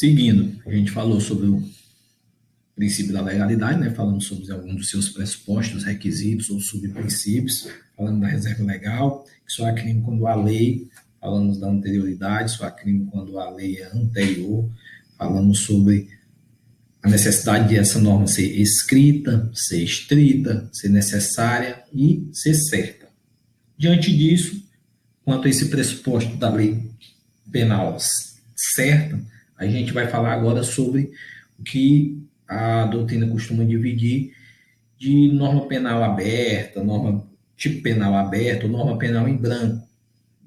Seguindo, a gente falou sobre o princípio da legalidade, né? Falando sobre alguns dos seus pressupostos, requisitos ou subprincípios, falando da reserva legal, que só há crime quando há lei, falamos da anterioridade, só há crime quando a lei é anterior, falamos sobre a necessidade de essa norma ser escrita, ser estrita, ser necessária e ser certa. Diante disso, quanto a esse pressuposto da lei penal certa, a gente vai falar agora sobre o que a doutrina costuma dividir de norma penal aberta, norma tipo penal aberta ou norma penal em branco,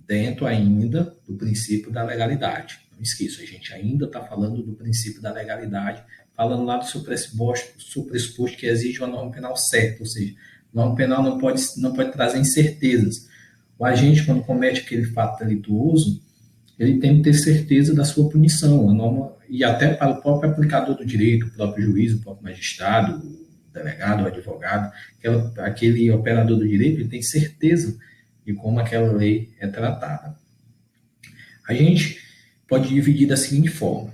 dentro ainda do princípio da legalidade. Não esqueça, a gente ainda está falando do princípio da legalidade, falando lá do seu pressuposto que exige uma norma penal certa, ou seja, norma penal não pode trazer incertezas. O agente, quando comete aquele fato delituoso, ele tem que ter certeza da sua punição, a norma, e até para o próprio aplicador do direito, o próprio juiz, o próprio magistrado, o delegado, o advogado, aquele operador do direito, ele tem certeza de como aquela lei é tratada. A gente pode dividir da seguinte forma: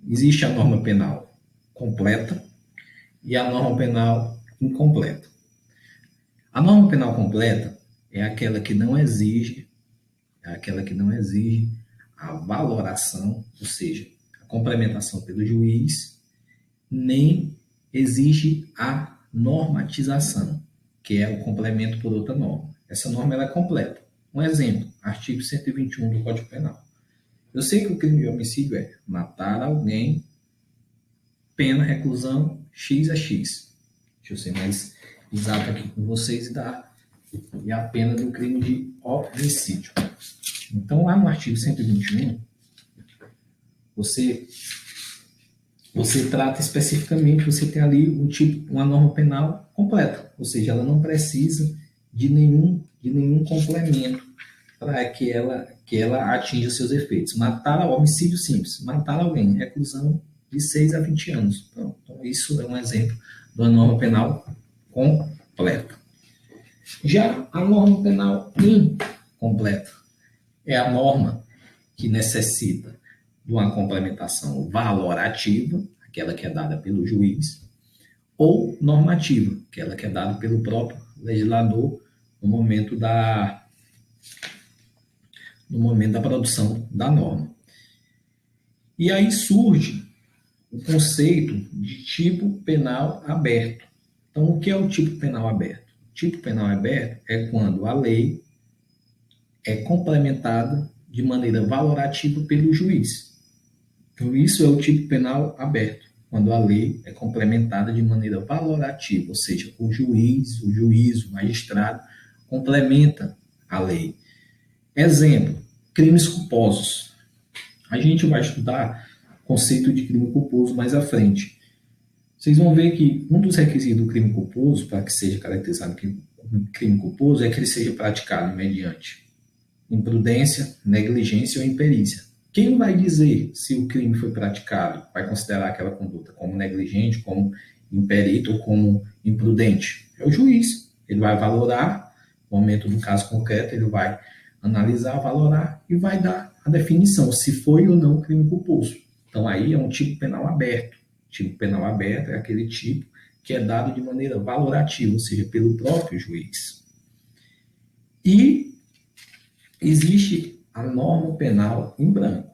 existe a norma penal completa e a norma penal incompleta. A norma penal completa é aquela que não exige a valoração, ou seja, a complementação pelo juiz, nem exige a normatização, que é o complemento por outra norma. Essa norma ela é completa. Um exemplo, artigo 121 do Código Penal. Eu sei que o crime de homicídio é matar alguém, pena, reclusão, X a X. Deixa eu ser mais exato aqui com vocês e a pena do crime de homicídio. Então, lá no artigo 121, você trata especificamente, você tem ali uma norma penal completa, ou seja, ela não precisa de nenhum complemento para que ela atinja seus efeitos. Matar homicídio simples, matar alguém, reclusão de 6 a 20 anos. Então, isso é um exemplo de uma norma penal completa. Já a norma penal incompleta é a norma que necessita de uma complementação valorativa, aquela que é dada pelo juiz, ou normativa, aquela que é dada pelo próprio legislador no momento da produção da norma. E aí surge o conceito de tipo penal aberto. Então, o que é o tipo penal aberto? O tipo penal aberto é quando a lei é complementada de maneira valorativa pelo juiz. Então, isso é o tipo penal aberto, quando a lei é complementada de maneira valorativa, ou seja, o juiz, o magistrado, complementa a lei. Exemplo, crimes culposos. A gente vai estudar o conceito de crime culposo mais à frente. Vocês vão ver que um dos requisitos do crime culposo, para que seja caracterizado como crime culposo, é que ele seja praticado mediante imprudência, negligência ou imperícia. Quem vai dizer se o crime foi praticado, vai considerar aquela conduta como negligente, como imperito ou como imprudente? É o juiz. Ele vai valorar, no momento do caso concreto, ele vai analisar, valorar e vai dar a definição se foi ou não crime culposo. Então aí é um tipo penal aberto. O tipo penal aberto é aquele tipo que é dado de maneira valorativa, ou seja, pelo próprio juiz. E existe a norma penal em branco.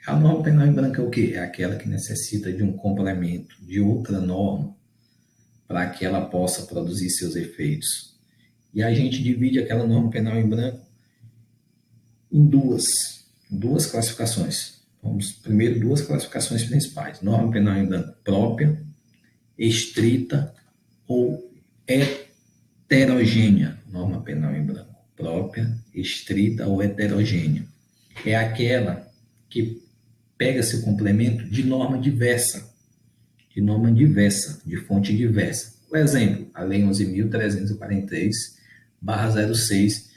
A norma penal em branco é o quê? É aquela que necessita de um complemento de outra norma para que ela possa produzir seus efeitos. E a gente divide aquela norma penal em branco em duas classificações. Vamos primeiro duas classificações principais: norma penal em branco própria, estrita ou heterogênea. Norma penal em branco própria, estrita ou heterogênea. É aquela que pega seu complemento de norma diversa, de fonte diversa. Por exemplo, a Lei 11.343/06,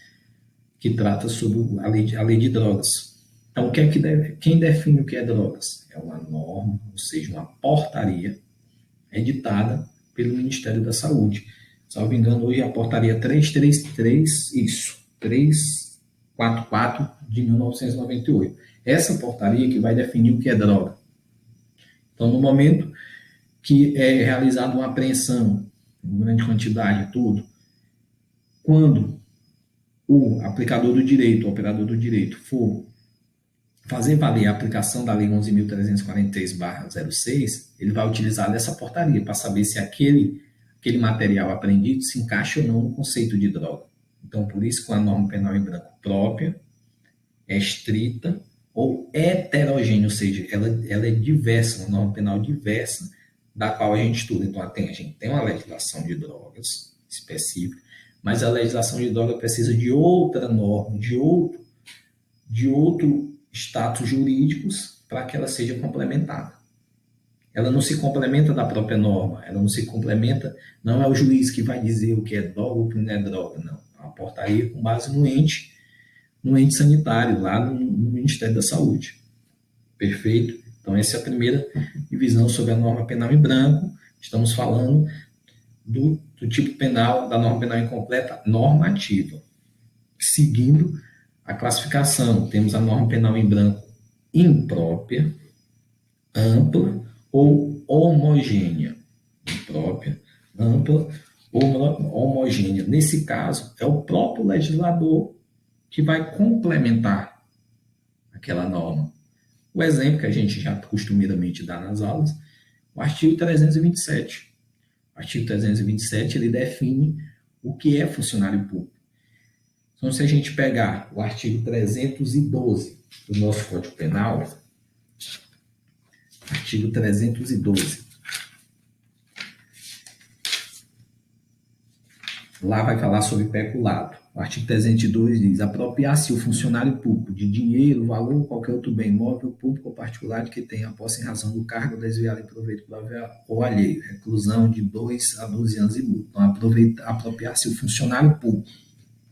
que trata sobre a lei de drogas. Então, quem define o que é drogas? É uma norma, ou seja, uma portaria editada pelo Ministério da Saúde. Salvo engano, hoje é a portaria 333, 343 44 de 1998. Essa portaria que vai definir o que é droga. Então, no momento que é realizada uma apreensão em grande quantidade, tudo, quando o aplicador do direito, o operador do direito, for fazer valer a aplicação da Lei 11.343/06, ele vai utilizar dessa portaria para saber se aquele material apreendido se encaixa ou não no conceito de droga. Então, por isso que a norma penal em branco própria é estrita ou heterogênea, ou seja, ela é diversa, uma norma penal diversa da qual a gente estuda. Então, a gente tem uma legislação de drogas específica, mas a legislação de droga precisa de outra norma, de outro status jurídicos para que ela seja complementada. Ela não se complementa da própria norma, ela não se complementa, não é o juiz que vai dizer o que é droga ou o que não é droga, não. É uma portaria com base no ente sanitário, lá no Ministério da Saúde. Perfeito? Então, essa é a primeira divisão sobre a norma penal em branco. Estamos falando do tipo penal, da norma penal incompleta normativa. Seguindo a classificação, temos a norma penal em branco imprópria, ampla ou homogênea. Imprópria, ampla ou homogênea. Nesse caso, é o próprio legislador que vai complementar aquela norma. O exemplo que a gente já costumeiramente dá nas aulas, o artigo 327. O artigo 327, ele define o que é funcionário público. Então, se a gente pegar o artigo 312 do nosso Código Penal, artigo 312, lá vai falar sobre peculado. O artigo 302 diz: apropriar-se o funcionário público de dinheiro, valor ou qualquer outro bem móvel, público ou particular de que tenha a posse em razão do cargo desviado em proveito próprio ou alheio, reclusão de 2 a 12 anos e multa. Então, apropriar-se o funcionário público.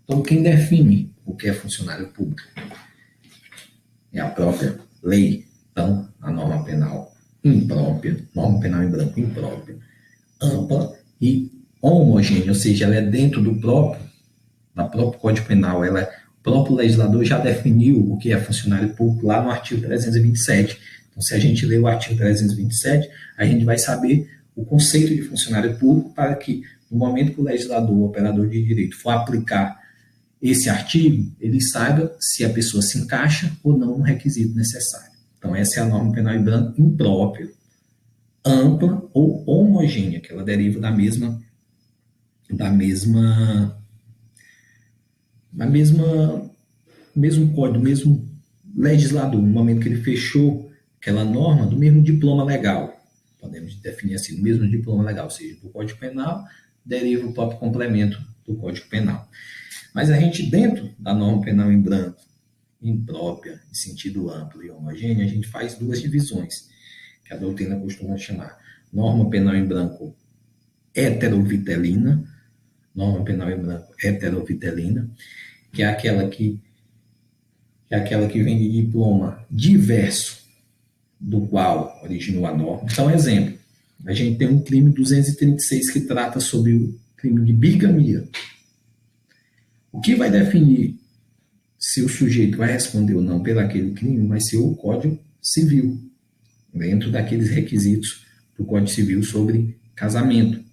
Então, quem define o que é funcionário público? É a própria lei. Então, a norma penal imprópria, norma penal em branco imprópria, ampla e homogênea, ou seja, ela é dentro do próprio Código Penal, o próprio legislador já definiu o que é funcionário público lá no artigo 327. Então, se a gente ler o artigo 327, a gente vai saber o conceito de funcionário público para que, no momento que o legislador, o operador de direito, for aplicar esse artigo, ele saiba se a pessoa se encaixa ou não no requisito necessário. Então, essa é a norma penal em branco imprópria, ampla ou homogênea, que ela deriva da mesma mesmo código, mesmo legislador, no momento que ele fechou aquela norma, do mesmo diploma legal. Podemos definir assim, do mesmo diploma legal, ou seja, do Código Penal, deriva o próprio complemento do Código Penal. Mas a gente, dentro da norma penal em branco, imprópria, em sentido amplo e homogêneo, a gente faz duas divisões, que a doutrina costuma chamar norma penal em branco heterovitelina, norma penal em branco heterovitelina, que é aquela que vem de diploma diverso do qual originou a norma. Então, exemplo, a gente tem um crime 236 que trata sobre o crime de bigamia. O que vai definir se o sujeito vai responder ou não pelo aquele crime vai ser o Código Civil, dentro daqueles requisitos do Código Civil sobre casamento.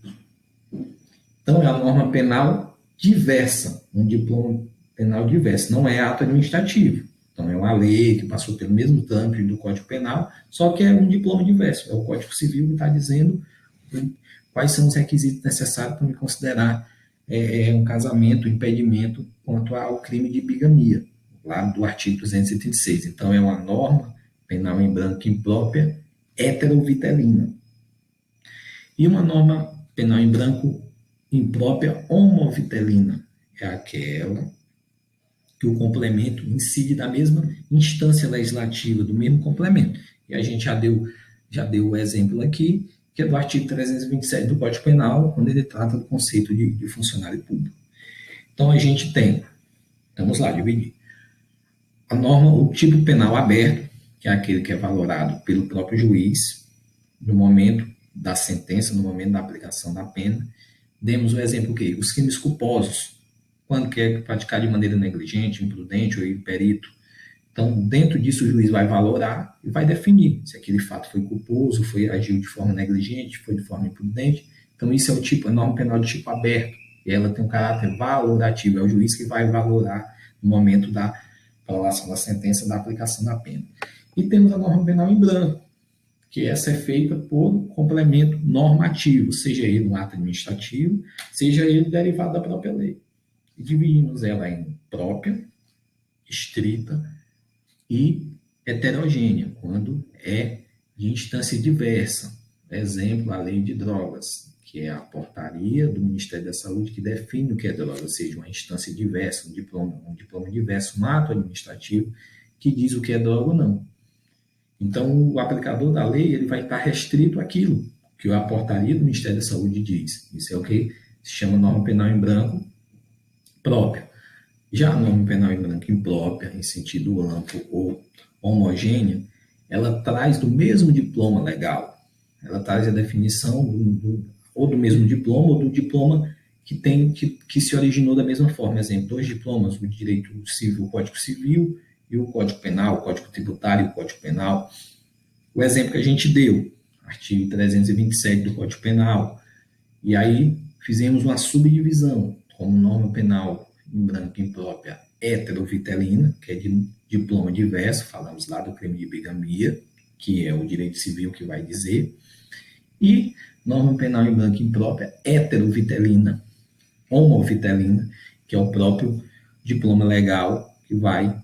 Então, é a norma penal diversa, um diploma penal diverso, não é ato administrativo. Então, é uma lei que passou pelo mesmo trâmite do Código Penal, só que é um diploma diverso. É o Código Civil que está dizendo quais são os requisitos necessários para me considerar um casamento, impedimento quanto ao crime de bigamia, lá do artigo 236. Então, é uma norma penal em branco imprópria heterovitelina. E uma norma penal em branco imprópria homovitelina é aquela que o complemento incide da mesma instância legislativa, do mesmo complemento. E a gente já deu o exemplo aqui, que é do artigo 327 do Código Penal, quando ele trata do conceito de funcionário público. Então, a gente tem, vamos lá, dividir. A norma, o tipo penal aberto, que é aquele que é valorado pelo próprio juiz, no momento da sentença, no momento da aplicação da pena. Demos o exemplo que os crimes culposos, quando que é praticar de maneira negligente, imprudente ou imperito. Então, dentro disso, o juiz vai valorar e vai definir se aquele fato foi culposo, agiu de forma negligente, foi de forma imprudente. Então, isso é o tipo, a norma penal de tipo aberto, e ela tem um caráter valorativo, é o juiz que vai valorar no momento da prolação da sentença, da aplicação da pena. E temos a norma penal em branco, que essa é feita por complemento normativo, seja ele um ato administrativo, seja ele derivado da própria lei. E dividimos ela em própria, estrita e heterogênea, quando é de instância diversa. Exemplo, a lei de drogas, que é a portaria do Ministério da Saúde que define o que é droga, ou seja, uma instância diversa, um diploma diverso, um ato administrativo que diz o que é droga ou não. Então, o aplicador da lei ele vai estar restrito àquilo que a portaria do Ministério da Saúde diz. Isso é o que se chama norma penal em branco própria. Já a norma penal em branco imprópria, em sentido amplo ou homogênea, ela traz do mesmo diploma legal. Ela traz a definição ou do mesmo diploma ou do diploma que se originou da mesma forma. Exemplo, 2 diplomas, o direito civil, o Código Civil, e o Código Penal, o Código Tributário e o Código Penal. O exemplo que a gente deu, artigo 327 do Código Penal. E aí fizemos uma subdivisão, como norma penal em branco imprópria heterovitelina, que é de diploma diverso, falamos lá do crime de bigamia, que é o direito civil que vai dizer, e norma penal em branco imprópria heterovitelina, homovitelina, que é o próprio diploma legal que vai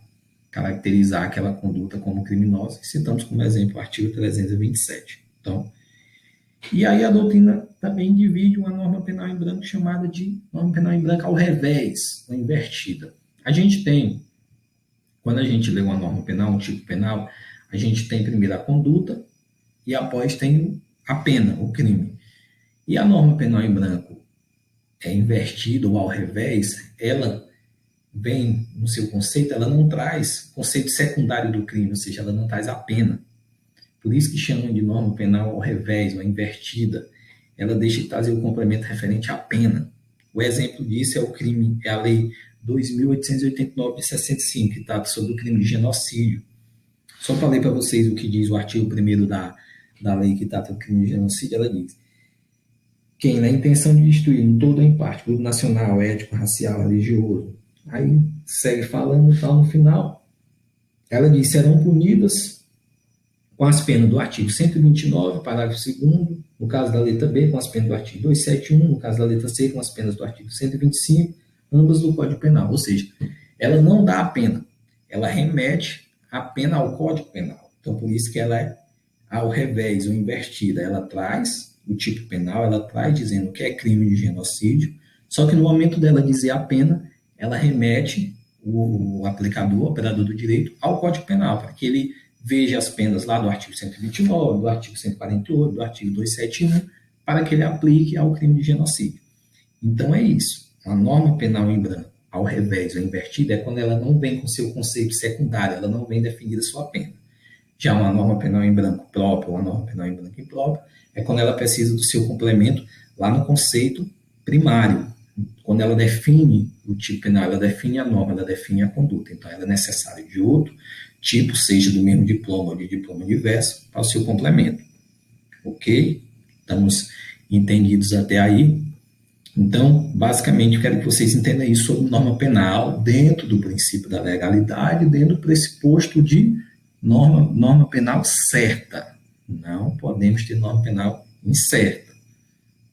caracterizar aquela conduta como criminosa, e citamos como exemplo o artigo 327. Então, e aí a doutrina também divide uma norma penal em branco chamada de norma penal em branco ao revés, ou invertida. A gente tem, quando a gente lê uma norma penal, um tipo penal, a gente tem primeiro a conduta e após tem a pena, o crime. E a norma penal em branco é invertida ou ao revés, ela vem no seu conceito, ela não traz conceito secundário do crime, ou seja, ela não traz a pena. Por isso que chamam de norma penal ao revés, ou invertida. Ela deixa de trazer o complemento referente à pena. O exemplo disso é o crime, é a lei 2.889 de 65, que trata sobre o crime de genocídio. Só para ler para vocês o que diz o artigo 1º da lei que trata do crime de genocídio, ela diz: quem, na intenção de destruir em todo ou em parte, grupo nacional, étnico, racial, religioso, aí segue falando, tal, no final, ela diz: serão punidas com as penas do artigo 129, parágrafo 2º, no caso da letra B, com as penas do artigo 271, no caso da letra C, com as penas do artigo 125, ambas do Código Penal. Ou seja, ela não dá a pena, ela remete a pena ao Código Penal. Então, por isso que ela é ao revés, ou invertida. Ela traz o tipo penal, ela traz dizendo que é crime de genocídio, só que no momento dela dizer a pena, ela remete o aplicador, o operador do direito, ao Código Penal, para que ele veja as penas lá do artigo 129, do artigo 148, do artigo 271, para que ele aplique ao crime de genocídio. Então é isso. A norma penal em branco, ao revés ou invertida, é quando ela não vem com seu conceito secundário, ela não vem definida sua pena. Já uma norma penal em branco própria, ou uma norma penal em branco imprópria, é quando ela precisa do seu complemento lá no conceito primário. Quando ela define o tipo penal, ela define a norma, ela define a conduta. Então, ela é necessária de outro tipo, seja do mesmo diploma ou de diploma diverso, para o seu complemento. Ok? Estamos entendidos até aí? Então, basicamente, eu quero que vocês entendam isso sobre norma penal dentro do princípio da legalidade, dentro do pressuposto de norma penal certa. Não podemos ter norma penal incerta.